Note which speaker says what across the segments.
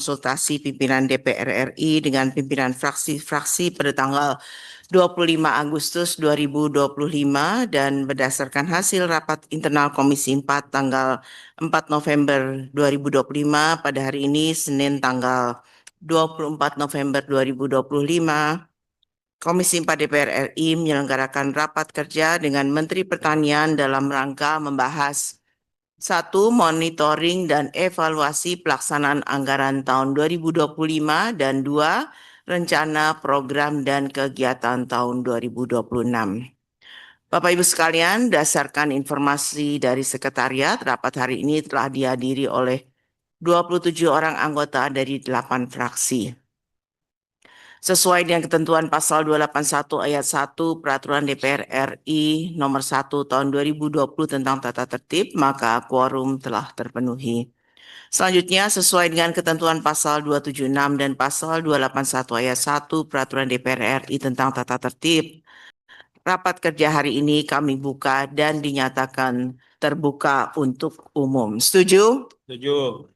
Speaker 1: konsultasi pimpinan DPR RI dengan pimpinan fraksi-fraksi pada tanggal 25 Agustus 2025 dan berdasarkan hasil rapat internal Komisi 4 tanggal 4 November 2025 pada hari ini Senin tanggal 24 November 2025, Komisi 4 DPR RI menyelenggarakan rapat kerja dengan Menteri Pertanian dalam rangka membahas 1. Monitoring dan evaluasi pelaksanaan anggaran tahun 2025 dan 2. Rencana program dan kegiatan tahun 2026. Bapak Ibu sekalian, berdasarkan informasi dari Sekretariat, rapat hari ini telah dihadiri oleh 27 orang anggota dari 8 fraksi. Sesuai dengan ketentuan pasal 281 ayat 1 Peraturan DPR RI nomor 1 tahun 2020 tentang tata tertib, maka quorum telah terpenuhi. Selanjutnya, sesuai dengan ketentuan pasal 276 dan pasal 281 ayat 1 Peraturan DPR RI tentang tata tertib, rapat kerja hari ini kami buka dan dinyatakan terbuka untuk umum. Setuju?
Speaker 2: Setuju.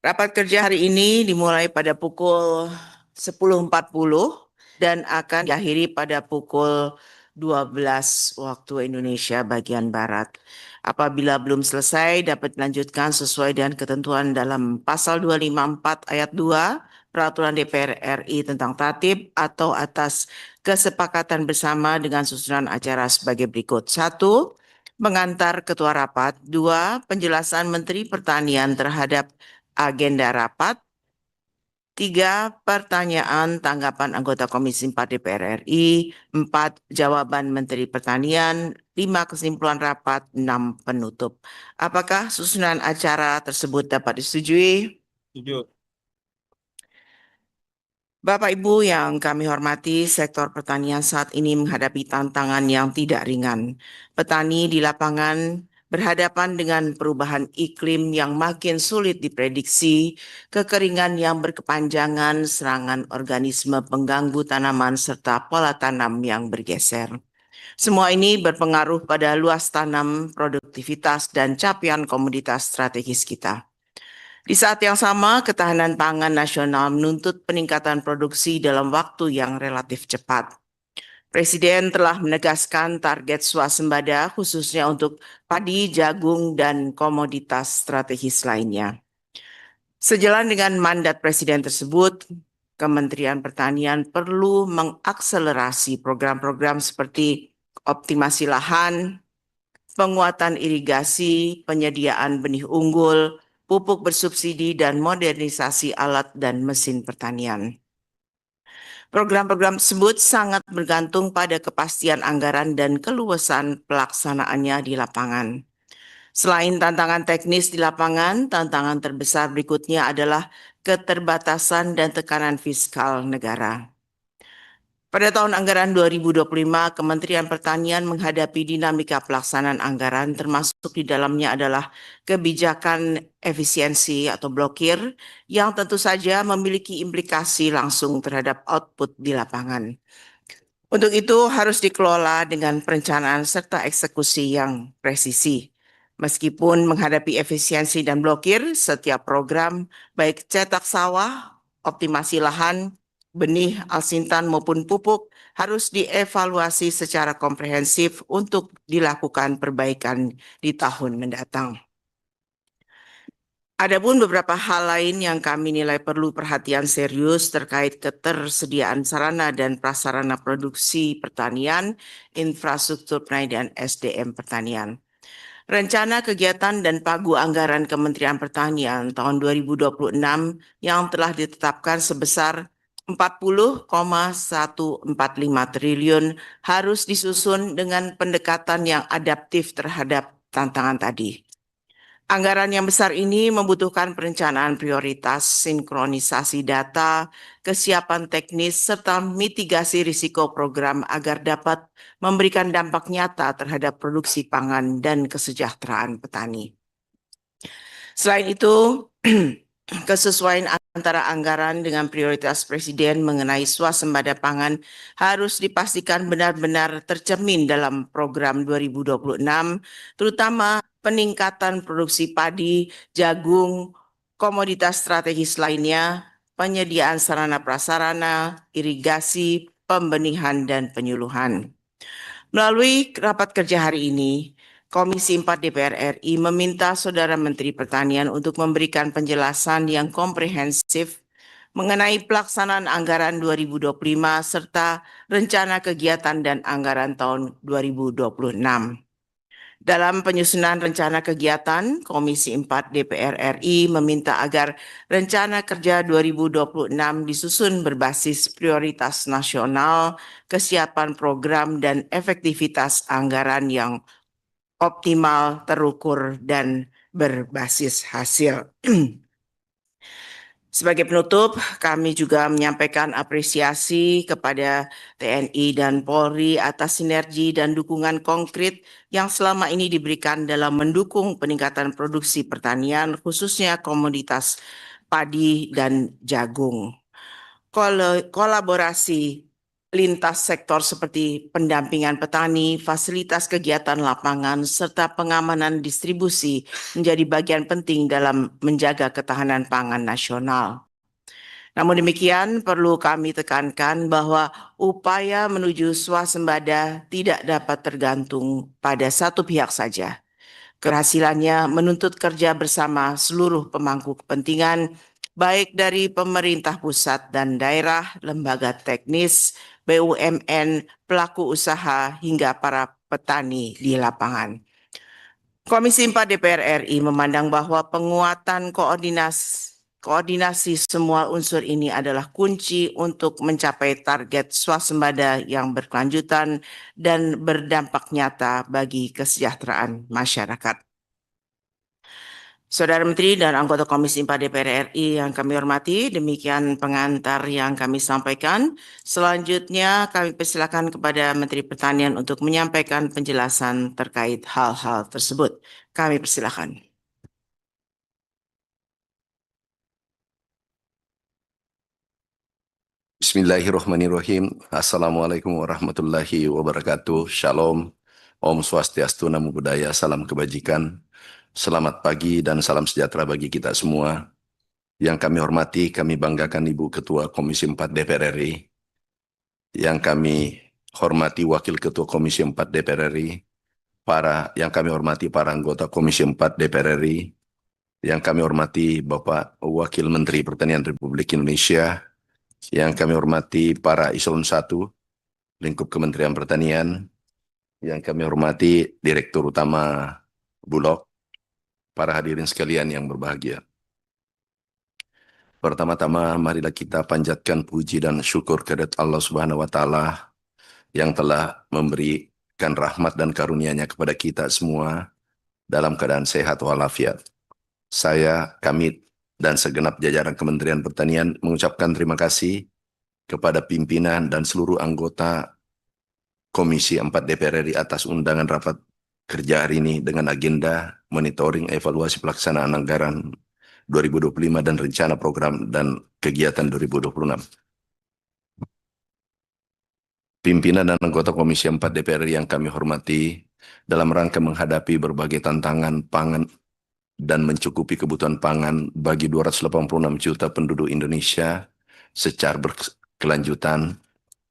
Speaker 1: Rapat kerja hari ini dimulai pada pukul 10.40 dan akan diakhiri pada pukul 12 waktu Indonesia bagian Barat. Apabila belum selesai, dapat dilanjutkan sesuai dengan ketentuan dalam pasal 254 ayat 2 Peraturan DPR RI tentang tatib atau atas kesepakatan bersama dengan susunan acara sebagai berikut. 1. Mengantar ketua rapat. 2. Penjelasan Menteri Pertanian terhadap agenda rapat. 3. Pertanyaan tanggapan anggota Komisi 4 DPR RI. 4. Jawaban Menteri Pertanian. 5. Kesimpulan rapat. 6. Penutup. Apakah susunan acara tersebut dapat disetujui?
Speaker 2: Setuju.
Speaker 1: Bapak Ibu yang kami hormati, sektor pertanian saat ini menghadapi tantangan yang tidak ringan. Petani di lapangan berhadapan dengan perubahan iklim yang makin sulit diprediksi, kekeringan yang berkepanjangan, serangan organisme pengganggu tanaman, serta pola tanam yang bergeser. Semua ini berpengaruh pada luas tanam, produktivitas, dan capaian komoditas strategis kita. Di saat yang sama, ketahanan pangan nasional menuntut peningkatan produksi dalam waktu yang relatif cepat. Presiden telah menegaskan target swasembada khususnya untuk padi, jagung, dan komoditas strategis lainnya. Sejalan dengan mandat Presiden tersebut, Kementerian Pertanian perlu mengakselerasi program-program seperti optimasi lahan, penguatan irigasi, penyediaan benih unggul, pupuk bersubsidi, dan modernisasi alat dan mesin pertanian. Program-program tersebut sangat bergantung pada kepastian anggaran dan keluasan pelaksanaannya di lapangan. Selain tantangan teknis di lapangan, tantangan terbesar berikutnya adalah keterbatasan dan tekanan fiskal negara. Pada tahun anggaran 2025, Kementerian Pertanian menghadapi dinamika pelaksanaan anggaran, termasuk di dalamnya adalah kebijakan efisiensi atau blokir yang tentu saja memiliki implikasi langsung terhadap output di lapangan. Untuk itu harus dikelola dengan perencanaan serta eksekusi yang presisi. Meskipun menghadapi efisiensi dan blokir, setiap program baik cetak sawah, optimasi lahan, benih, alsintan maupun pupuk harus dievaluasi secara komprehensif untuk dilakukan perbaikan di tahun mendatang. Adapun beberapa hal lain yang kami nilai perlu perhatian serius terkait ketersediaan sarana dan prasarana produksi pertanian, infrastruktur pertanian, dan SDM pertanian. Rencana kegiatan dan pagu anggaran Kementerian Pertanian tahun 2026 yang telah ditetapkan sebesar 40,145 triliun harus disusun dengan pendekatan yang adaptif terhadap tantangan tadi. Anggaran yang besar ini membutuhkan perencanaan prioritas, sinkronisasi data, kesiapan teknis, serta mitigasi risiko program agar dapat memberikan dampak nyata terhadap produksi pangan dan kesejahteraan petani. Selain itu, kesesuaian antara anggaran dengan prioritas Presiden mengenai swasembada pangan harus dipastikan benar-benar tercermin dalam program 2026, terutama peningkatan produksi padi, jagung, komoditas strategis lainnya, penyediaan sarana prasarana, irigasi, pembenihan, dan penyuluhan. Melalui rapat kerja hari ini, Komisi 4 DPR RI meminta Saudara Menteri Pertanian untuk memberikan penjelasan yang komprehensif mengenai pelaksanaan anggaran 2025 serta rencana kegiatan dan anggaran tahun 2026. Dalam penyusunan rencana kegiatan, Komisi 4 DPR RI meminta agar rencana kerja 2026 disusun berbasis prioritas nasional, kesiapan program, dan efektivitas anggaran yang optimal, terukur, dan berbasis hasil. Sebagai penutup, kami juga menyampaikan apresiasi kepada TNI dan Polri atas sinergi dan dukungan konkret yang selama ini diberikan dalam mendukung peningkatan produksi pertanian, khususnya komoditas padi dan jagung. Kolaborasi lintas sektor seperti pendampingan petani, fasilitas kegiatan lapangan, serta pengamanan distribusi menjadi bagian penting dalam menjaga ketahanan pangan nasional. Namun demikian, perlu kami tekankan bahwa upaya menuju swasembada tidak dapat tergantung pada satu pihak saja. Keberhasilannya menuntut kerja bersama seluruh pemangku kepentingan, baik dari pemerintah pusat dan daerah, lembaga teknis, BUMN, pelaku usaha, hingga para petani di lapangan. Komisi 4 DPR RI memandang bahwa penguatan koordinasi semua unsur ini adalah kunci untuk mencapai target swasembada yang berkelanjutan dan berdampak nyata bagi kesejahteraan masyarakat. Saudara Menteri dan anggota Komisi 4 DPR RI yang kami hormati, demikian pengantar yang kami sampaikan. Selanjutnya kami persilakan kepada Menteri Pertanian untuk menyampaikan penjelasan terkait hal-hal tersebut. Kami persilakan.
Speaker 2: Bismillahirrahmanirrahim. Assalamualaikum warahmatullahi wabarakatuh. Shalom. Om Swastiastu, Namo Buddhaya, salam kebajikan. Selamat pagi dan salam sejahtera bagi kita semua. Yang kami hormati, kami banggakan Ibu Ketua Komisi 4 DPR RI. Yang kami hormati Wakil Ketua Komisi 4 DPR RI. Yang kami hormati para anggota Komisi 4 DPR RI. Yang kami hormati Bapak Wakil Menteri Pertanian Republik Indonesia. Yang kami hormati para Eselon 1, lingkup Kementerian Pertanian. Yang kami hormati Direktur Utama Bulog, para hadirin sekalian yang berbahagia. Pertama-tama marilah kita panjatkan puji dan syukur kehadirat Allah Subhanahu wa Ta'ala yang telah memberikan rahmat dan karunia-Nya kepada kita semua dalam keadaan sehat walafiat. Kami dan segenap jajaran Kementerian Pertanian mengucapkan terima kasih kepada pimpinan dan seluruh anggota Komisi 4 DPR RI atas undangan rapat kerja hari ini dengan agenda monitoring evaluasi pelaksanaan anggaran 2025 dan rencana program dan kegiatan 2026. Pimpinan dan anggota Komisi 4 DPR RI yang kami hormati, dalam rangka menghadapi berbagai tantangan pangan dan mencukupi kebutuhan pangan bagi 286 juta penduduk Indonesia secara berkelanjutan,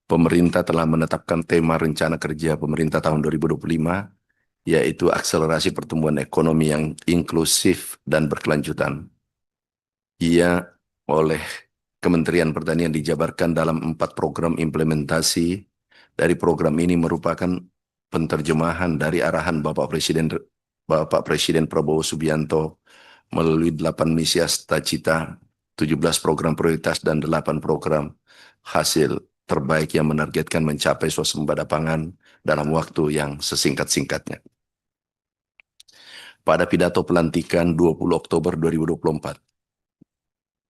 Speaker 2: pemerintah telah menetapkan tema rencana kerja pemerintah tahun 2025, yaitu akselerasi pertumbuhan ekonomi yang inklusif dan berkelanjutan. Ia oleh Kementerian Pertanian dijabarkan dalam 4 program implementasi. Dari program ini merupakan penerjemahan dari arahan Bapak Presiden Prabowo Subianto melalui 8 misi cita-cita, 17 program prioritas, dan 8 program hasil terbaik yang menargetkan mencapai swasembada pangan dalam waktu yang sesingkat-singkatnya. Pada pidato pelantikan 20 Oktober 2024,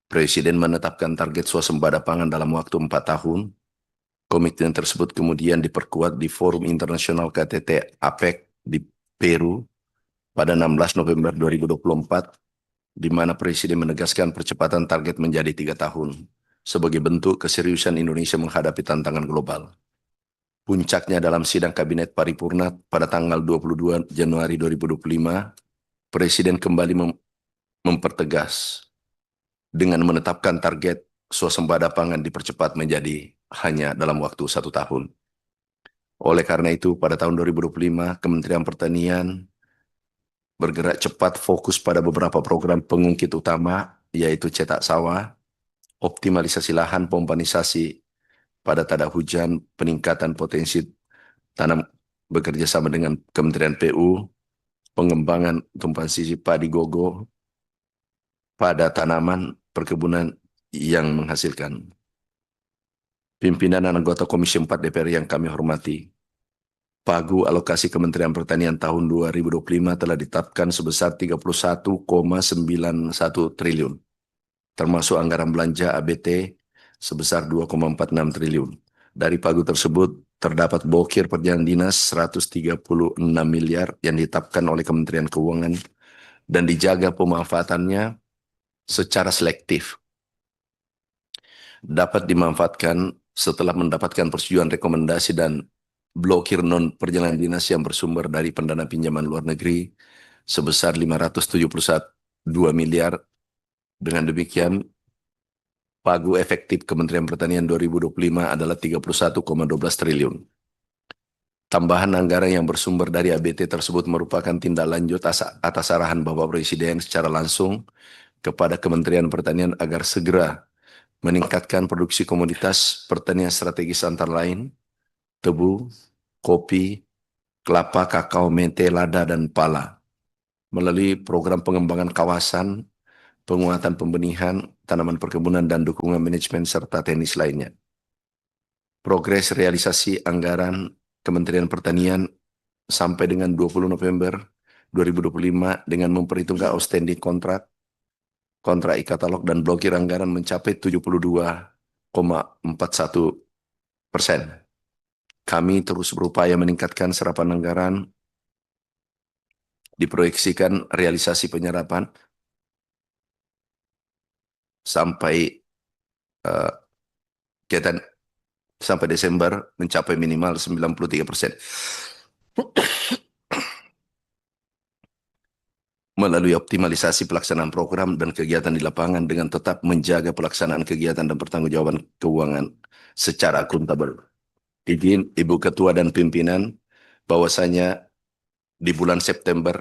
Speaker 2: Presiden menetapkan target swasembada pangan dalam waktu 4 tahun. Komitmen tersebut kemudian diperkuat di Forum Internasional KTT APEC di Peru pada 16 November 2024, di mana Presiden menegaskan percepatan target menjadi 3 tahun sebagai bentuk keseriusan Indonesia menghadapi tantangan global. Puncaknya dalam sidang Kabinet Paripurna pada tanggal 22 Januari 2025, Presiden kembali mempertegas dengan menetapkan target swasembada pangan dipercepat menjadi hanya dalam waktu 1 tahun. Oleh karena itu, pada tahun 2025, Kementerian Pertanian bergerak cepat fokus pada beberapa program pengungkit utama, yaitu cetak sawah, optimalisasi lahan, pompanisasi pada tada hujan, peningkatan potensi tanam bekerja sama dengan Kementerian PU, pengembangan tumpahan sisi padi gogo pada tanaman perkebunan yang menghasilkan. Pimpinan dan anggota Komisi 4 DPR yang kami hormati, Pagu alokasi Kementerian Pertanian tahun 2025 telah ditetapkan sebesar 31,91 triliun, termasuk anggaran belanja ABT sebesar 2,46 triliun. Dari pagu tersebut, terdapat bokir perjalanan dinas 136 miliar yang ditetapkan oleh Kementerian Keuangan dan dijaga pemanfaatannya secara selektif. Dapat dimanfaatkan setelah mendapatkan persetujuan rekomendasi dan blokir non-perjalanan dinas yang bersumber dari pendana pinjaman luar negeri sebesar 571 miliar. Dengan demikian, pagu efektif Kementerian Pertanian 2025 adalah 31,12 triliun. Tambahan anggaran yang bersumber dari ABT tersebut merupakan tindak lanjut atas arahan Bapak Presiden secara langsung kepada Kementerian Pertanian agar segera meningkatkan produksi komoditas pertanian strategis antara lain tebu, kopi, kelapa, kakao, mente, lada, dan pala melalui program pengembangan kawasan, penguatan pembenihan, tanaman perkebunan, dan dukungan manajemen serta teknis lainnya. Progres realisasi anggaran Kementerian Pertanian sampai dengan 20 November 2025 dengan memperhitungkan outstanding kontrak e-katalog dan blokir anggaran mencapai 72,41%. Kami terus berupaya meningkatkan serapan anggaran, diproyeksikan realisasi penyerapan sampai kegiatan sampai Desember mencapai minimal 93%. Melalui optimalisasi pelaksanaan program dan kegiatan di lapangan dengan tetap menjaga pelaksanaan kegiatan dan pertanggungjawaban keuangan secara akuntabel. Izin Ibu Ketua dan pimpinan, bahwasanya di bulan September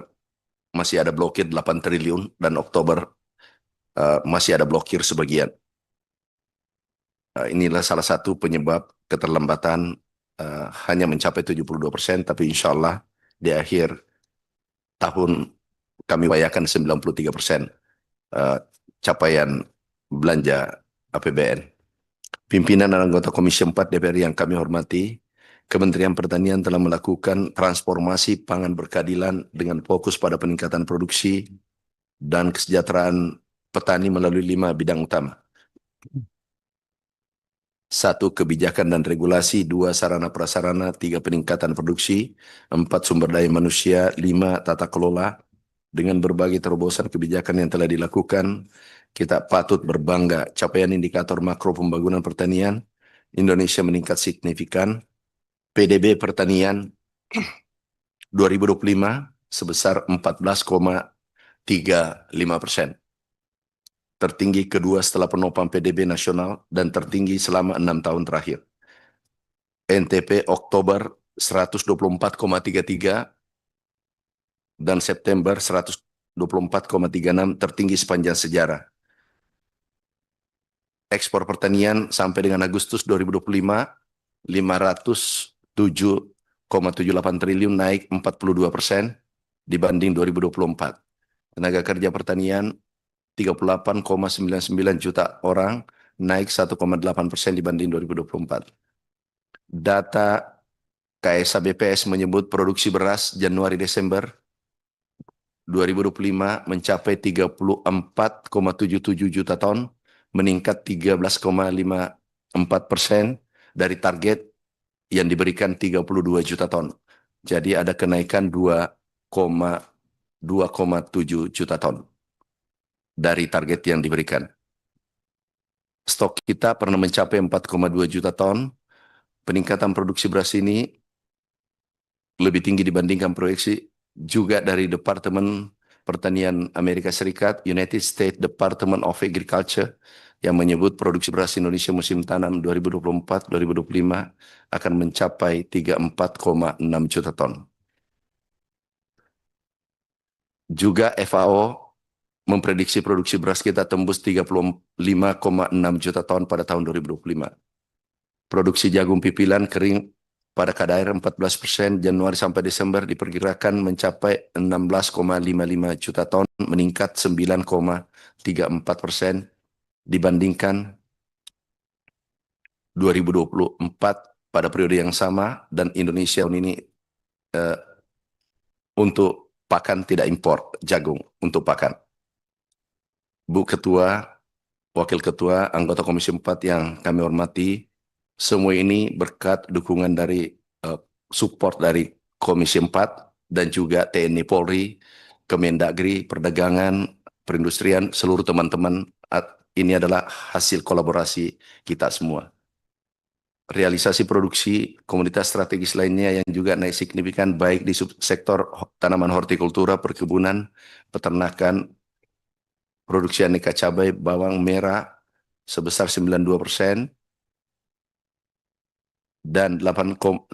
Speaker 2: masih ada blokir 8 triliun dan Oktober masih ada blokir sebagian. Inilah salah satu penyebab keterlambatan hanya mencapai 72%, tapi insya Allah di akhir tahun kami upayakan 93% capaian belanja APBN. Pimpinan dan anggota Komisi 4 DPR yang kami hormati, Kementerian Pertanian telah melakukan transformasi pangan berkeadilan dengan fokus pada peningkatan produksi dan kesejahteraan petani melalui 5 bidang utama. 1. Kebijakan dan regulasi. 2. Sarana prasarana. 3. Peningkatan produksi. 4. Sumber daya manusia. 5. Tata kelola. Dengan berbagai terobosan kebijakan yang telah dilakukan, kita patut berbangga capaian indikator makro pembangunan pertanian Indonesia meningkat signifikan. PDB pertanian 2025 sebesar 14,35%. Tertinggi kedua setelah penopang PDB nasional dan tertinggi selama 6 tahun terakhir. NTP Oktober 124,33 dan September 124,36 tertinggi sepanjang sejarah. Ekspor pertanian sampai dengan Agustus 2025 507,78 triliun, naik 42% dibanding 2024. Tenaga kerja pertanian 38,99 juta orang, naik 1,8% dibanding 2024. Data KSA BPS menyebut produksi beras Januari-Desember 2025 mencapai 34,77 juta ton, meningkat 13,54% dari target yang diberikan 32 juta ton. Jadi ada kenaikan 2,7 juta ton dari target yang diberikan. Stok kita pernah mencapai 4,2 juta ton. Peningkatan produksi beras ini lebih tinggi dibandingkan proyeksi juga dari Departemen Pertanian Amerika Serikat, United States Department of Agriculture, yang menyebut produksi beras Indonesia musim tanam 2024-2025 akan mencapai 34,6 juta ton. Juga FAO memprediksi produksi beras kita tembus 35,6 juta ton pada tahun 2025. Produksi jagung pipilan kering pada kadar 14% Januari sampai Desember diperkirakan mencapai 16,55 juta ton, meningkat 9,34% dibandingkan 2024 pada periode yang sama, dan Indonesia tahun ini untuk pakan tidak impor jagung untuk pakan. Bu Ketua, Wakil Ketua, anggota Komisi 4 yang kami hormati, semua ini berkat dukungan dari support dari Komisi 4 dan juga TNI Polri, Kemendagri, Perdagangan, Perindustrian, seluruh teman-teman. Ini adalah hasil kolaborasi kita semua. Realisasi produksi komoditas strategis lainnya yang juga naik signifikan baik di sektor tanaman hortikultura, perkebunan, peternakan, produksi aneka cabai, bawang merah sebesar 92% dan 89,45%,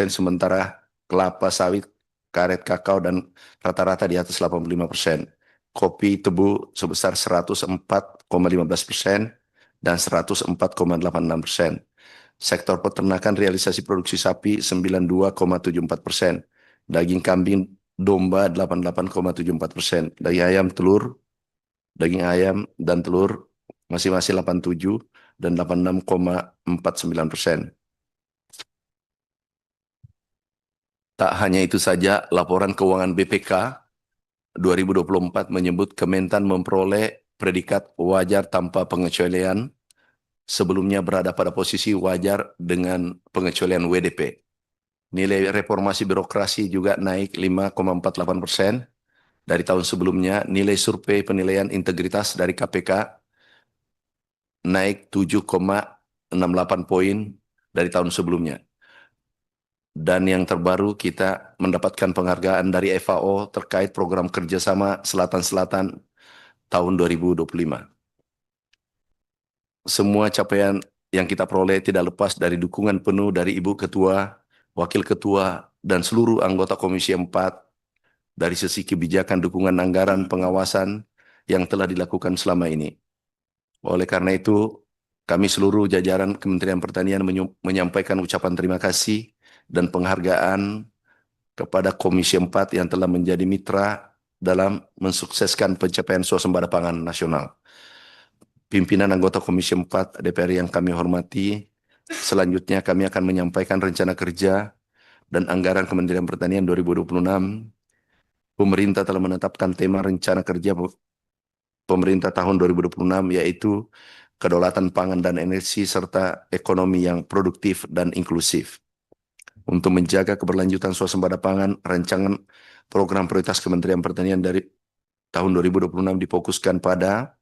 Speaker 2: sementara kelapa sawit, karet, kakao dan rata-rata di atas 85%. Kopi tebu sebesar 104,15% dan 104,86%. Sektor peternakan realisasi produksi sapi 92,74%, daging kambing domba 88,74%, daging ayam dan telur masing-masing 87 dan 86,49%. Tak hanya itu saja, laporan keuangan BPK 2024 menyebut Kementan memperoleh predikat wajar tanpa pengecualian, sebelumnya berada pada posisi wajar dengan pengecualian WDP. Nilai reformasi birokrasi juga naik 5,48% dari tahun sebelumnya. Nilai survei penilaian integritas dari KPK naik 7,68 poin dari tahun sebelumnya. Dan yang terbaru, kita mendapatkan penghargaan dari FAO terkait program kerjasama Selatan-Selatan tahun 2025. Semua capaian yang kita peroleh tidak lepas dari dukungan penuh dari Ibu Ketua, Wakil Ketua, dan seluruh anggota Komisi 4 dari sisi kebijakan, dukungan anggaran, pengawasan yang telah dilakukan selama ini. Oleh karena itu, kami seluruh jajaran Kementerian Pertanian menyampaikan ucapan terima kasih dan penghargaan kepada Komisi 4 yang telah menjadi mitra dalam mensukseskan pencapaian swasembada pangan nasional. Pimpinan anggota Komisi 4 DPR yang kami hormati, selanjutnya kami akan menyampaikan rencana kerja dan anggaran Kementerian Pertanian 2026. Pemerintah telah menetapkan tema rencana kerja pemerintah tahun 2026, yaitu kedaulatan pangan dan energi serta ekonomi yang produktif dan inklusif. Untuk menjaga keberlanjutan swasembada pangan, rancangan program prioritas Kementerian Pertanian dari tahun 2026 difokuskan pada: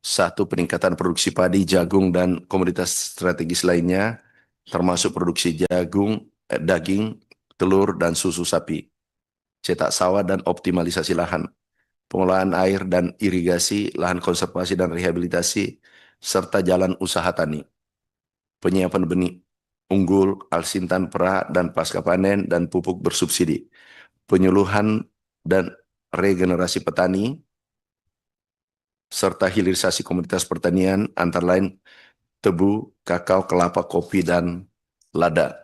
Speaker 2: 1. Peningkatan produksi padi, jagung, dan komoditas strategis lainnya, termasuk produksi jagung, daging, telur, dan susu sapi. Cetak sawah dan optimalisasi lahan. Pengolahan air dan irigasi, lahan konservasi dan rehabilitasi, serta jalan usaha tani. Penyiapan benih unggul, alsintan, perah, dan pasca panen, dan pupuk bersubsidi. Penyuluhan dan regenerasi petani, serta hilirisasi komoditas pertanian, antara lain tebu, kakao, kelapa, kopi, dan lada.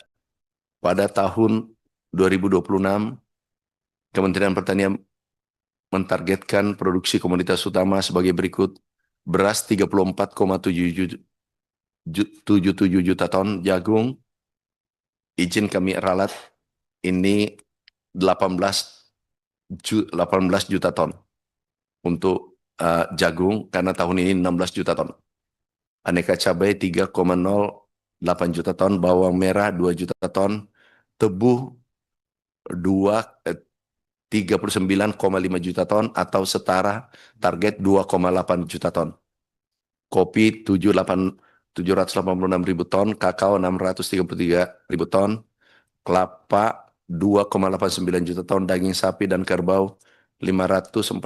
Speaker 2: Pada tahun 2026, Kementerian Pertanian mentargetkan produksi komoditas utama sebagai berikut: beras 34,77 juta ton, jagung, izin kami ralat ini 18 juta ton untuk jagung, karena tahun ini 16 juta ton. Aneka cabai 3,08 juta ton, bawang merah 2 juta ton, tebu 39,5 juta ton atau setara target 2,8 juta ton. Kopi 786.000 ton, kakao 633.000 ton, kelapa 2,89 juta ton, daging sapi dan kerbau 514.000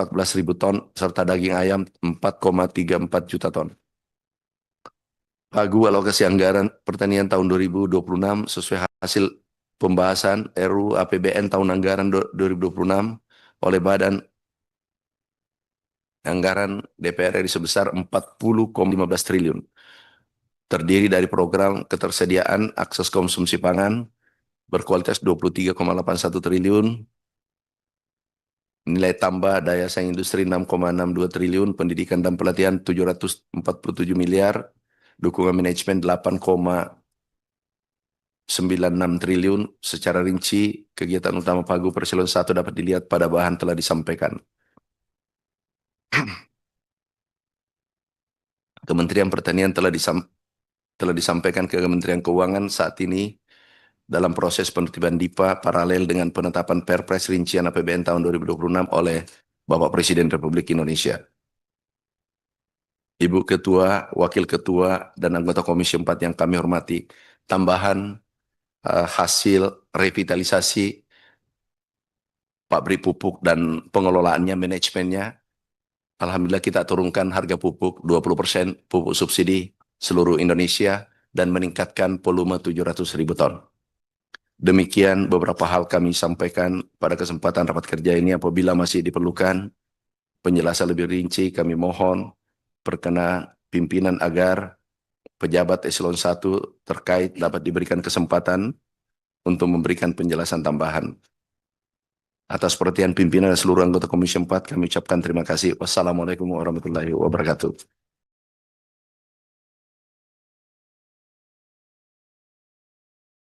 Speaker 2: ton, serta daging ayam 4,34 juta ton. Pagu alokasi anggaran pertanian tahun 2026 sesuai hasil pembahasan RUU APBN tahun anggaran 2026 oleh Badan Anggaran DPR RI sebesar 40,15 triliun. Terdiri dari program ketersediaan akses konsumsi pangan berkualitas 23,81 triliun, nilai tambah daya saing industri 6,62 triliun, pendidikan dan pelatihan 747 miliar, dukungan manajemen 8,96 triliun. Secara rinci, kegiatan utama Pagu Perselon 1 dapat dilihat pada bahan telah disampaikan. Kementerian Pertanian telah disampaikan ke Kementerian Keuangan saat ini dalam proses penertiban DIPA paralel dengan penetapan Perpres rincian APBN tahun 2026 oleh Bapak Presiden Republik Indonesia. Ibu Ketua, Wakil Ketua, dan anggota Komisi 4 yang kami hormati, tambahan hasil revitalisasi pabrik pupuk dan pengelolaannya, manajemennya, alhamdulillah kita turunkan harga pupuk 20%, pupuk subsidi seluruh Indonesia, dan meningkatkan volume 700.000 ton. Demikian beberapa hal kami sampaikan pada kesempatan rapat kerja ini. Apabila masih diperlukan penjelasan lebih rinci, kami mohon perkenan pimpinan agar pejabat eselon 1 terkait dapat diberikan kesempatan untuk memberikan penjelasan tambahan. Atas perhatian pimpinan dan seluruh anggota Komisi 4, kami ucapkan terima kasih. Wassalamualaikum warahmatullahi wabarakatuh.